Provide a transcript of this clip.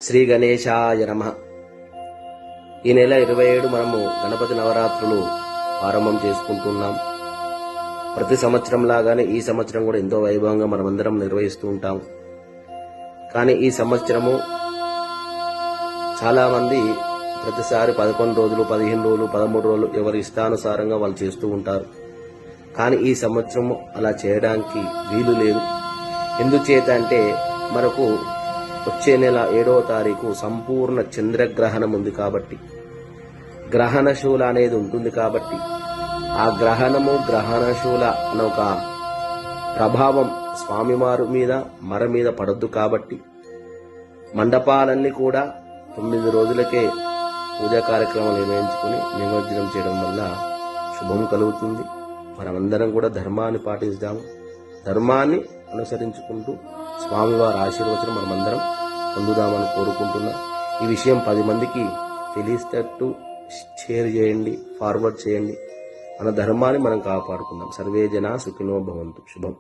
శ్రీ గణేశాయ నమః. ఈ నెల 27 మనము గణపతి నవరాత్రులు ఆరంభం చేసుకుంటున్నాం. ప్రతి సంవత్సరం లాగానే ఈ సంవత్సరం కూడా ఎంతో వైభవంగా మనమందరం నిర్వహిస్తూ ఉంటాం. కానీ ఈ సంవత్సరము చాలా మంది ప్రతిసారి 11 రోజులు, 15 రోజులు, 13 రోజులు ఎవరి ఇష్టానుసారంగా వాళ్ళు చేస్తూ ఉంటారు. కానీ ఈ సంవత్సరము అలా చేయడానికి వీలు లేదు. ఎందుచేత అంటే మనకు వచ్చే నెల 7వ తారీఖు సంపూర్ణ చంద్రగ్రహణం ఉంది కాబట్టి, గ్రహణశూల అనేది ఉంటుంది కాబట్టి, ఆ గ్రహణము గ్రహణశూల అనే ఒక ప్రభావం స్వామివారి మీద మర మీద పడద్దు కాబట్టి మండపాలన్నీ కూడా 9 రోజులకే పూజా కార్యక్రమాలు నిర్వహించుకుని నిమజ్జనం చేయడం వల్ల శుభం కలుగుతుంది. మనమందరం కూడా ధర్మాన్ని పాటిస్తాము. ధర్మాన్ని అనుసరించుకుంటూ స్వామివారి ఆశీర్వచనం మనమందరం పొందుదామని కోరుకుంటున్నా. ఈ విషయం 10 మందికి తెలిసేటట్టు షేర్ చేయండి, ఫార్వర్డ్ చేయండి. మన ధర్మాన్ని మనం కాపాడుకుందాం. సర్వే జనా సుఖినో భవంతు. శుభం.